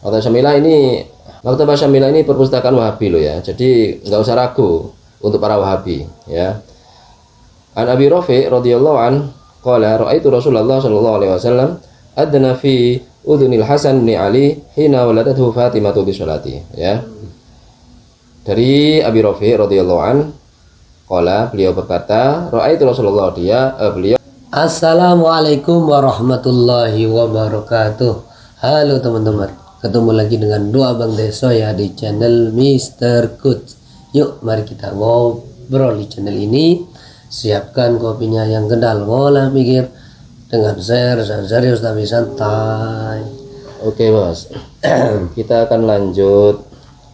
Maktabah Syamilah ini perpustakaan Wahabi loh ya. Jadi nggak usah ragu untuk para Wahabi ya. An Abi Rafi radhiyallahu an qala ra'aitu Rasulullah sallallahu alaihi wasallam adna fi udhunil Hasan bin Ali hina waladathu Fatimah bi sholati ya. Dari Abi Rafi radhiyallahu an qala, beliau berkata ra'aitu Rasulullah, beliau Assalamualaikum warahmatullahi wabarakatuh. Halo teman-teman, ketemu lagi dengan Dua Bang Deso ya di channel Mr. Coach. Yuk mari kita ngobrol di channel ini. Siapkan kopinya yang kendal, ngolah mikir dengan share serius tapi santai. Oke bos. Kita akan lanjut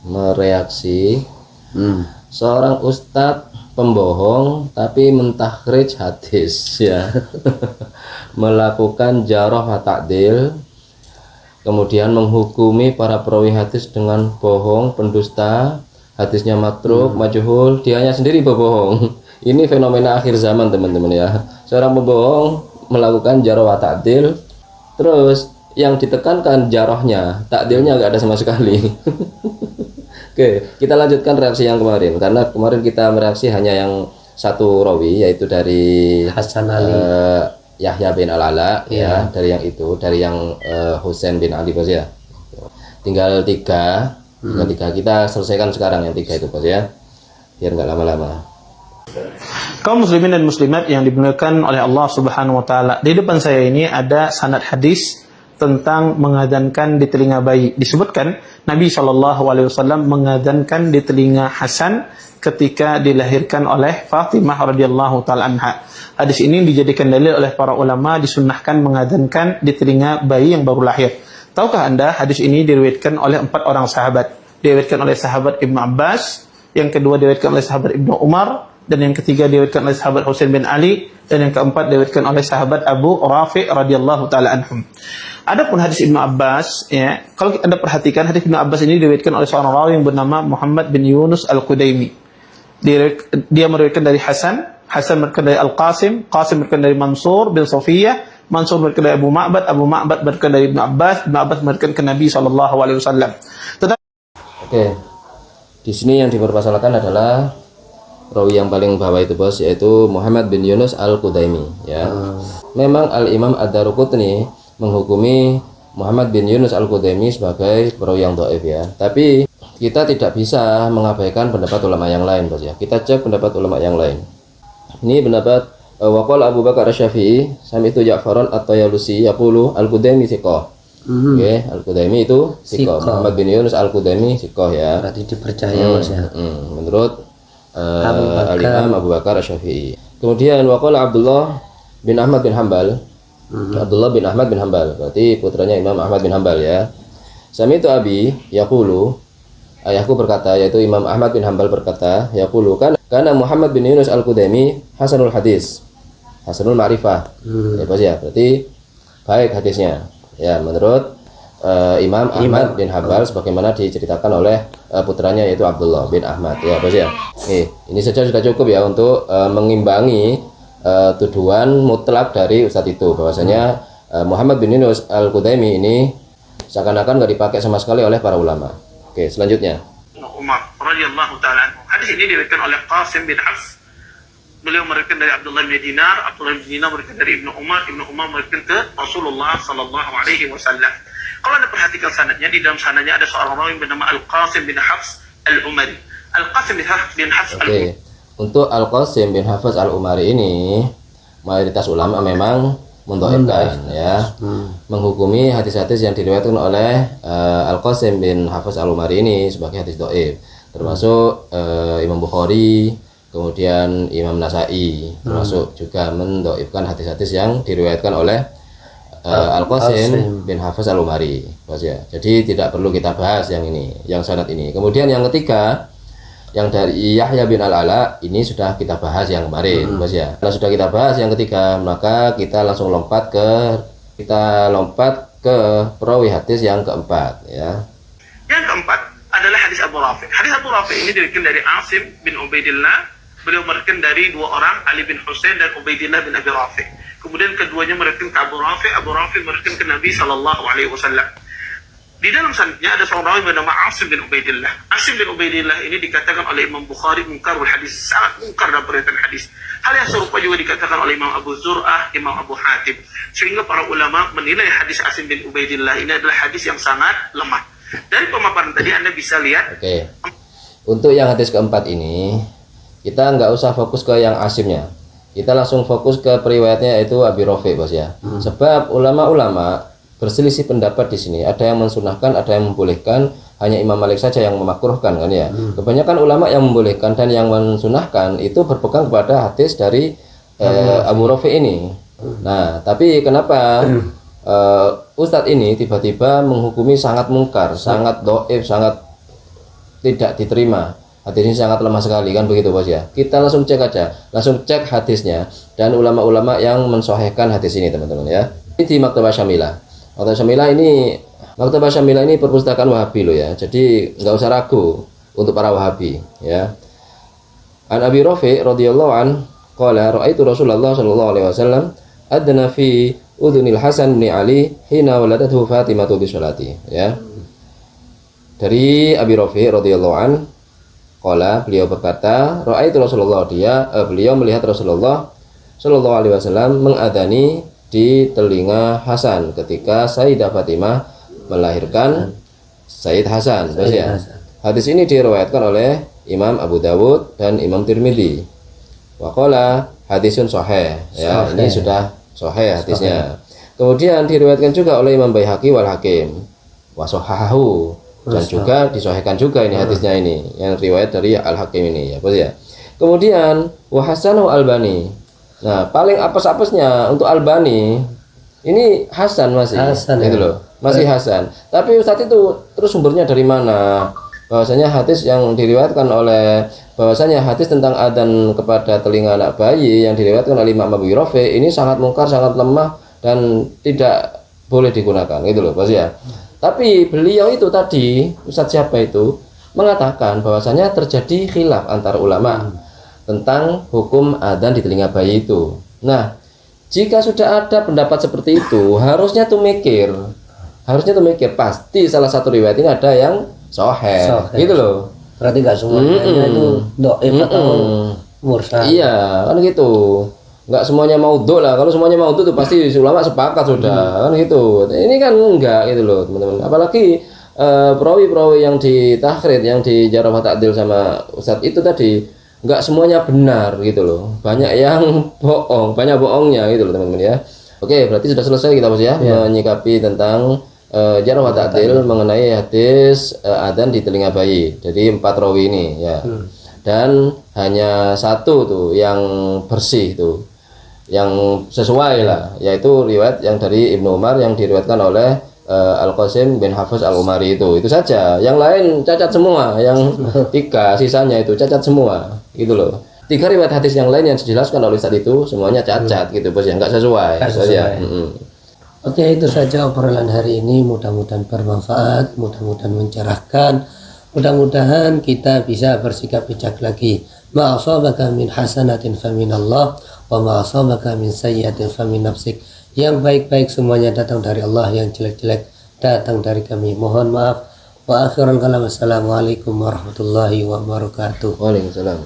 mereaksi seorang ustadz pembohong tapi mentakhrij hadis ya. Melakukan jarah wa ta'dil, kemudian menghukumi para perawi hadis dengan bohong, pendusta, hadisnya matruk, majhul, dianya sendiri berbohong. Ini fenomena akhir zaman teman-teman ya. Seorang pembohong melakukan jarah wa ta'dil, terus yang ditekankan jarahnya, ta'dilnya nggak ada sama sekali. Oke, kita lanjutkan reaksi yang kemarin, karena kemarin kita mereaksi hanya yang satu rawi, yaitu dari Hasan Ali Yahya bin Al-Ala ya, dari yang Husain bin Ali bos ya. Tinggal tiga, kita selesaikan sekarang yang tiga itu bos ya, biar nggak lama-lama. Kaum muslimin dan muslimat yang dimuliakan oleh Allah Subhanahu wa taala, di depan saya ini ada sanad hadis tentang mengadzankan di telinga bayi. Disebutkan Nabi SAW mengadzankan di telinga Hasan ketika dilahirkan oleh Fatimah radhiyallahu taala anha. Hadis ini dijadikan dalil oleh para ulama disunnahkan mengadzankan di telinga bayi yang baru lahir. Tahukah Anda hadis ini diriwayatkan oleh 4 orang sahabat? Diriwayatkan oleh sahabat Ibnu Abbas, yang kedua diriwayatkan oleh sahabat Ibnu Umar, dan yang ketiga diriwayatkan oleh sahabat Husain bin Ali, dan yang keempat diriwayatkan oleh sahabat Abu Rafi radhiyallahu taala anhum. Adapun hadis Ibnu Abbas ya, kalau Anda perhatikan hadis Ibnu Abbas ini diriwayatkan oleh seorang rawi yang bernama Muhammad bin Yunus Al-Qudaimi. Dia meriwayatkan dari Hasan meriwayatkan dari Al-Qasim meriwayatkan dari Mansur bin Safiyah, Mansur meriwayatkan dari Abu Ma'bad meriwayatkan dari Ibnu Abbas meriwayatkan ke Nabi sallallahu alaihi wasallam. Oke. Di sini yang dipermasalahkan adalah rawi yang paling bawah itu bos, yaitu Muhammad bin Yunus Al-Qudaimi ya. Memang Al-Imam Ad-Daruqutni menghukumi Muhammad bin Yunus Al-Qudaimi sebagai perawi yang dhaif ya. Tapi kita tidak bisa mengabaikan pendapat ulama yang lain bos ya. Kita cek pendapat ulama yang lain. Ini pendapat waqala Abu Bakar Asy-Syafi'i sami'tu Ja'faran at-Tayalusi yaqulu Al-Qudaimi thiqah. Oke, Al-Qudaimi itu thiqah. Muhammad bin Yunus Al-Qudaimi thiqah ya. berarti dipercaya Mas ya. Menurut Al-Imam Abu Bakar Asy-Syafi'i. Kemudian waqala Abdullah bin Ahmad bin Hanbal. Abdullah bin Ahmad bin Hanbal, berarti putranya Imam Ahmad bin Hanbal ya. Sami'tu abi yaqulu, ayahku berkata, yaitu Imam Ahmad bin Hanbal berkata, yaqulu karena Muhammad bin Yunus Al-Qudaimi hasanul hadis, hasanul ma'rifah. Ya bos ya, berarti baik hadisnya ya menurut Imam Ahmad bin Hanbal sebagaimana diceritakan oleh putranya yaitu Abdullah bin Ahmad ya bos ya. Ini saja sudah cukup ya untuk mengimbangi tuduhan mutlak dari ustadz itu, bahwasanya Muhammad bin Yunus Al-Qudaimi ini seakan-akan nggak dipakai sama sekali oleh para ulama. Oke, selanjutnya Umar radhiyallahu taala anhu. Hadis ini diriwayatkan oleh Qasim bin Hafs. Beliau meriwayatkan dari Abdullah bin Dinar meriwayatkan dari Ibnu Umar meriwayatkan ke Rasulullah sallallahu alaihi wasallam. Kalau Anda perhatikan sanadnya, di dalam sanadnya ada seorang rawi bernama Al-Qasim bin Hafs Al-Umari. Al-Qasim bin Hafs Al-Umari. Untuk Al-Qasim bin Hafs Al-Umari ini mayoritas ulama memang mendhaifkan ya, menghukumi hadis-hadis yang diriwayatkan oleh Al-Qasim bin Hafs Al-Umari ini sebagai hadis dhaif, termasuk Imam Bukhari, kemudian Imam Nasai, termasuk juga mendhaifkan hadis-hadis yang diriwayatkan oleh Al-Qasim bin Hafs Al-Umari bos ya. Jadi tidak perlu kita bahas yang ini, yang sanad ini. Kemudian yang ketiga, yang dari Yahya bin Al-Ala, ini sudah kita bahas yang kemarin bos ya. Kalau sudah kita bahas yang ketiga, maka kita langsung lompat ke perawi hadis yang keempat ya. Yang keempat adalah hadis Abu Rafi. Hadis Abu Rafi ini diriwayatkan dari Asim bin Ubaidillah. Beliau meriwayatkan dari 2 orang, Ali bin Husain dan Ubaidillah bin Abi Rafi. Kemudian keduanya meriwayatkan ke Abu Rafi meriwayatkan ke Nabi sallallahu alaihi wasallam. Di dalam sanadnya ada seorang rawi bernama Asim bin Ubaidillah. Asim bin Ubaidillah ini dikatakan oleh Imam Bukhari munkarul hadis, sangat mungkar dalam periwayatan hadis. Hal yang serupa juga dikatakan oleh Imam Abu Zur'ah, Imam Abu Hatim. Sehingga para ulama menilai hadis Asim bin Ubaidillah ini adalah hadis yang sangat lemah. Dari pemaparan tadi Anda bisa lihat. Oke. Untuk yang hadis keempat ini, kita nggak usah fokus ke yang Asimnya. Kita langsung fokus ke periwayatnya, yaitu Abi Rafi, bos ya. Sebab ulama-ulama berselisih pendapat di sini. Ada yang mensunahkan, ada yang membolehkan. Hanya Imam Malik saja yang memakruhkan, kan ya. Kebanyakan ulama yang membolehkan dan yang mensunahkan itu berpegang kepada hadis dari Abu Rafi ini. Nah, tapi kenapa Ustadz ini tiba-tiba menghukumi sangat mungkar, sangat doif, sangat tidak diterima? Hadis ini sangat lemah sekali, kan begitu, bos ya. Kita langsung cek aja, langsung cek hadisnya dan ulama-ulama yang mensahihkan hadis ini, teman-teman ya. Ini di Maktabah Syamilah. Maktabah Syamilah ini perpustakaan Wahabi loh ya. Jadi nggak usah ragu untuk para Wahabi ya. An Abi Rafi radhiyallahu an qala ra'aitu Rasulullah sallallahu alaihi wasallam adna fi udhunil Hasan bin Ali hina waladathu Fatimah bi sholati ya. Dari Abi Rafi radhiyallahu an qala, beliau berkata ra'aitu Rasulullah, beliau melihat Rasulullah sallallahu alaihi wasallam mengadani di telinga Hasan ketika Sayyidah Fatimah melahirkan Sayyid Hasan. Hadis ini diriwayatkan oleh Imam Abu Dawud dan Imam Tirmidzi. Wa qala hadisun sahih ya, ini sudah sahih hadisnya. Kemudian diriwayatkan juga oleh Imam Baihaqi wal Hakim wa sahahahu, dan juga disahihkan juga ini hadisnya ini yang riwayat dari Al Hakim ini ya, bos ya. Kemudian wa hasanahu Albani. Nah, paling apes-apesnya untuk Albani ini Hasan masih, gitu loh, masih Hasan. Tapi Ustadz itu terus sumbernya dari mana? Bahwasanya hadis yang diriwayatkan oleh hadis tentang adzan kepada telinga anak bayi yang diriwayatkan oleh Imam Abu Rafi ini sangat mungkar, sangat lemah dan tidak boleh digunakan, gitu loh, bos ya. Tapi beliau itu tadi, Ustadz siapa itu, mengatakan bahwasanya terjadi khilaf antar ulama tentang hukum adzan di telinga bayi itu. Nah, jika sudah ada pendapat seperti itu, harusnya tuh mikir pasti salah satu riwayat ini ada yang sahih, gitu loh. Berarti nggak semuanya itu doif atau mursal. Iya, kan gitu. Nggak semuanya maudhu lah. Kalau semuanya maudhu tuh pasti ulama sepakat sudah, kan gitu. Ini kan enggak, gitu loh, teman-teman. Apalagi perawi-perawi yang ditakhrid, yang dijarah wa ta'dil sama Ustadz itu tadi, nggak semuanya benar, gitu loh. Banyak yang bohong, banyak bohongnya, gitu loh, teman-teman ya. Oke, berarti sudah selesai kita, bos ya, menyikapi tentang jarh wa ta'dil mengenai hadis adzan di telinga bayi. Jadi 4 rawi ini ya. Dan hanya satu tuh yang bersih tuh, yang sesuai lah, yaitu riwayat yang dari Ibnu Umar yang diriwayatkan oleh Al-Qasim bin Hafiz Al-Umari itu saja. Yang lain cacat semua, yang 3 sisanya itu cacat semua, gitu loh. 3 riwayat hadis yang lain yang dijelaskan oleh Ustadz itu semuanya cacat, gitu, bos ya, nggak sesuai. Oke, itu saja obrolan hari ini. Mudah-mudahan bermanfaat, mudah-mudahan mencerahkan, mudah-mudahan kita bisa bersikap bijak lagi. Ma asabaka min hasanatin faminallah wa ma asabaka min sayyi'atin famin nafsik. Yang baik-baik semuanya datang dari Allah, yang jelek-jelek datang dari kami. Mohon maaf. Wa akhirul kalam. Assalamualaikum warahmatullahi wabarakatuh. Waalaikumsalam.